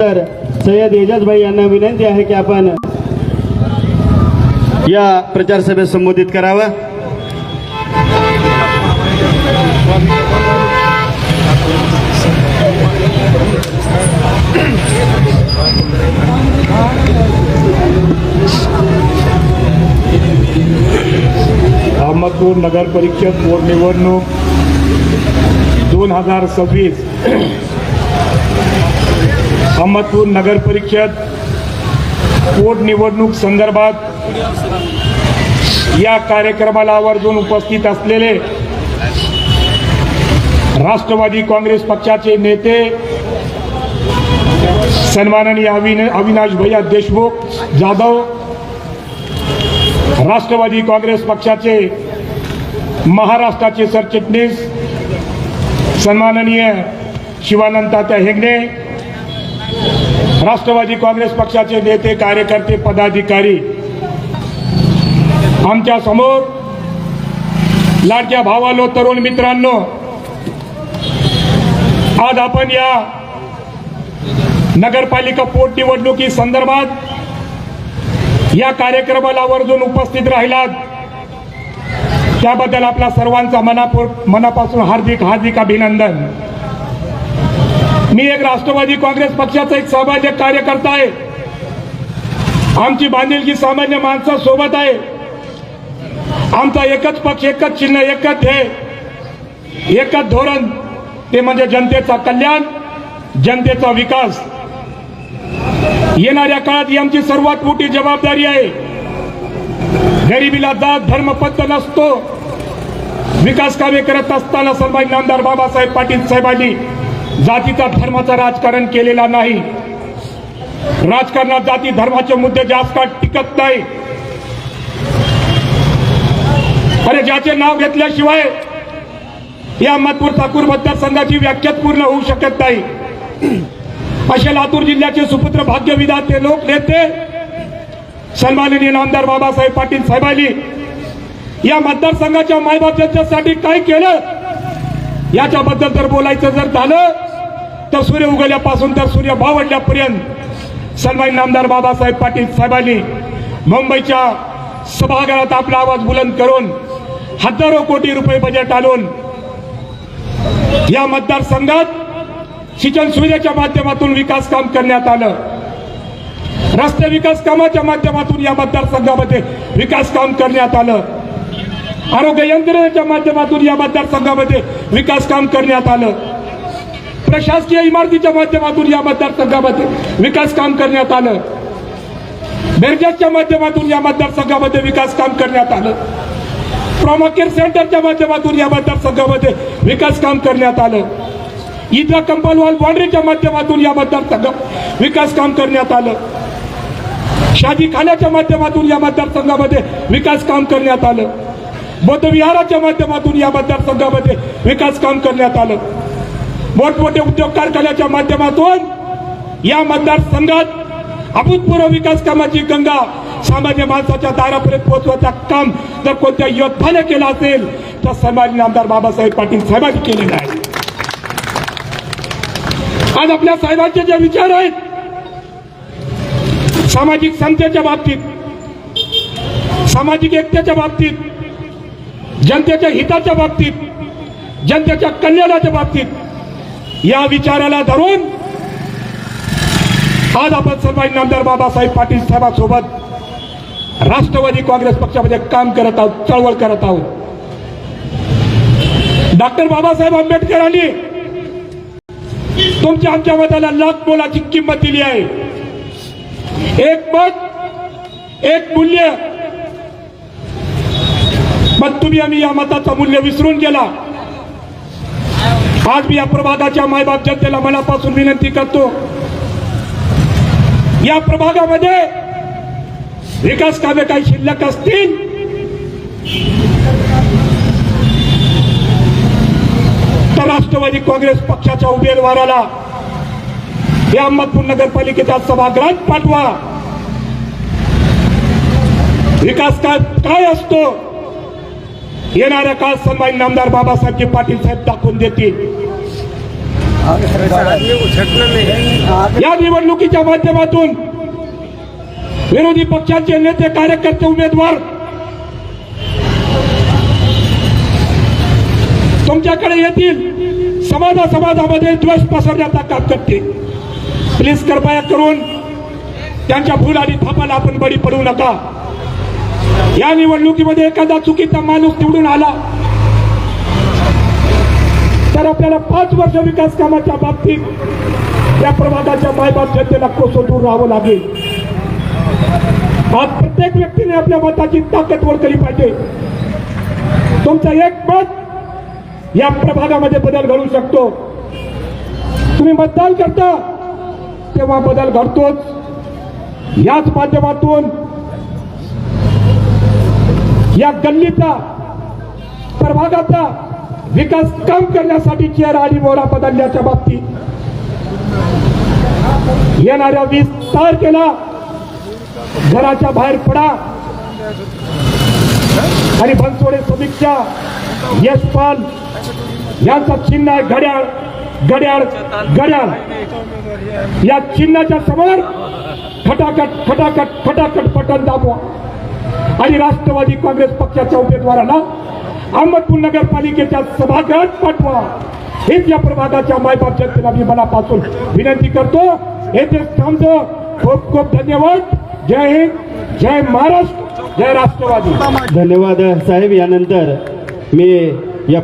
तर सय्यद एजाज भाई यांना विनंती आहे की आपण या प्रचार सभेत संबोधित करावं। अहमदपूर नगर परिषद पोटनिवडणूक 2026 अहमदपूर नगर परिषद पोटनिवडणूक संदर्भात या कार्यक्रमाला आवर्जून उपस्थित असलेले राष्ट्रवादी काँग्रेस पक्षाचे नेते सन्माननीय अविनाश भैया देशमुख जाधव, राष्ट्रवादी काँग्रेस पक्षाचे महाराष्ट्राचे सरचिटणीस सन्माननीय शिवानंद तात्या हेगडे, राष्ट्रवादी काँग्रेस पक्षाचे नेते कार्यकर्ते पदाधिकारी, आमच्या समोर लाडक्या भावांनो, तरुण मित्रांनो, आज आपण या नगरपालिका पोटनिवडणुकी संदर्भात या कार्यक्रमाला आवर्जून उपस्थित राहिलात त्याबद्दल आपला सर्वांचा मनापासून हार्दिक अभिनंदन। मी एक राष्ट्रवादी काँग्रेस पक्षाचा एक सामाजिक कार्यकर्ता आहे। आमची बांधिलकी सामान्य माणसासोबत आहे। आमचा एकच पक्ष, एकच चिन्ह, एकच ध्येय, एकच धोरण, ते म्हणजे जनतेचा कल्याण, जनतेचा विकास। येणाऱ्या काळात ही आमची सर्वात मोठी जबाबदारी आहे। गरिबीला जात धर्म पत्ता नसतो। विकास कामे करत असताना सन्माननीय आमदार बाबासाहेब पाटील साहेबांनी जातीचा धर्माचा राजकारण केलेला नाही। राजकारणात जाती धर्माचे मुद्दे जास्त काळ टिकत नाही। अरे ज्याचे नाव घेतल्याशिवाय या अहमदपूर ठाकूर मतदारसंघाची व्याख्या पूर्ण होऊ शकत नाही। असे लातूर जिल्ह्याचे सुपुत्र भाग्यविधाते लोक नेते सन्माननीय आमदार बाबासाहेब पाटील साहेबांनी या मतदारसंघाच्या मायबाप जनतेसाठी काय केलं याच्याबद्दल जर बोलायचं जर झालं तर सूर्य उगवल्यापासून तर सूर्य मावळल्यापर्यंत सन्माननीय आमदार बाबासाहेब पाटील साहेबांनी मुंबईच्या सभागृहात आपला आवाज बुलंद करून हजारो कोटी रुपये बजेट आणून या मतदारसंघात सिंचन सुविधेच्या माध्यमातून विकास काम करण्यात आलं। रस्ते विकास कामाच्या माध्यमातून या मतदारसंघामध्ये विकास काम करण्यात आलं। आरोग्य यंत्रणेच्या माध्यमातून या मतदारसंघामध्ये विकास काम करण्यात आलं। प्रशासकीय इमारतीच्या माध्यमातून या मतदारसंघामध्ये विकास काम करण्यात आलं। बेरजेच्या माध्यमातून या मतदारसंघामध्ये विकास काम करण्यात आलं। ट्रॉमा केअर सेंटरच्या माध्यमातून या मतदारसंघामध्ये विकास काम करण्यात आलं। ईदला कंपाऊंड वॉल बाउंड्रीच्या माध्यमातून या मतदारसंघात विकास काम करण्यात आलं। शादी खाण्याच्या माध्यमातून या मतदारसंघामध्ये विकास काम करण्यात आलं। बौद्ध विहाराच्या माध्यमातून या मतदारसंघामध्ये विकास काम करण्यात आलं। मोठमोठे उद्योग कारखान्याच्या माध्यमातून या मतदारसंघात अभूतपूर्व विकास कामाची गंगा सामान्य माणसाच्या दारापर्यंत पोहोचवायचं काम जर कोणत्या योद्धाने केलं असेल तर सन्माननीय आमदार बाबासाहेब पाटील साहेबांनी केलेलं आहे। आज आपल्या साहेबांचे जे विचार आहेत सामाजिक समतेच्या बाबतीत, सामाजिक एकतेच्या बाबतीत, जनतेच्या हिताच्या बाबतीत, जनतेच्या कल्याणाच्या बाबतीत, या विचाराला धरून आज आपण सन्माननीय आमदार बाबासाहेब पाटील साहेबांसोबत राष्ट्रवादी काँग्रेस पक्षामध्ये काम करत आहोत, चळवळ करत आहोत। डॉक्टर बाबासाहेब आंबेडकरांनी तुमच्या आमच्या मताला लाख मोलाची किंमत दिली आहे। एक मत, एक मूल्य। मग तुम्ही आम्ही या मताचं मूल्य विसरून गेला। आज मी या प्रभागाच्या मायबाप जनतेला मनापासून विनंती करतो, या प्रभागामध्ये विकास कामे काही शिल्लक असतील तर राष्ट्रवादी काँग्रेस पक्षाच्या उमेदवाराला या अहमदपूर नगरपालिकेच्या सभागृहात पाठवा। विकास काय असतो येणाऱ्या काळात सन्माननीय आमदार बाबासाहेब पाटील साहेब दाखवून देतील। या निवडणुकीच्या माध्यमातून विरोधी पक्षाचे नेते कार्यकर्ते उमेदवार तुमच्याकडे येतील, समाजामध्ये द्वेष पसरण्याचा काम करतील. प्लीज कृपया करून त्यांच्या फूल आणि थापाला आपण बळी पडू नका. या निवडणुकीमध्ये एखादा चुकीचा माणूस निवडून आला तर आपल्याला 5 वर्ष विकास कामाच्या बाबतीत या प्रभागाच्या मायबाप जनतेला कोसळून राहावं लागेल. आज प्रत्येक व्यक्तीने आपल्या मताची ताकद ओळखली पाहिजे. तुमचं एक मत या प्रभागामध्ये बदल घडू शकतो. तुम्ही मतदान करता तेव्हा बदल घडतोच. याच माध्यमातून या गल्लीचा प्रभागाचा विकास काम करण्यासाठी चेहरा आणि मोहरा बदलण्याच्या बाबतीत येणाऱ्या 20 तारखेला घराच्या बाहेर पडा आणि बनसोडे समीक्षा यशपाल यांचा चिन्ह आहे घड्याळ घड्याळ घड्याळ. या चिन्हाच्या समोर खटाखट खटाखट खटाखट बटन दाबवा आणि राष्ट्रवादी काँग्रेस पक्षाच्या उमेदवाराला अहमदपूर नगरपालिकेच्या सभागृहात पाठवा. हेच या प्रभागाच्या मायबाप जनतेला मी मनापासून विनंती करतो. येथेच थांबतो. खूप खूप धन्यवाद. जय हिंद, जय महाराष्ट्र, जय राष्ट्रवादी. धन्यवाद साहेब. यानंतर मी या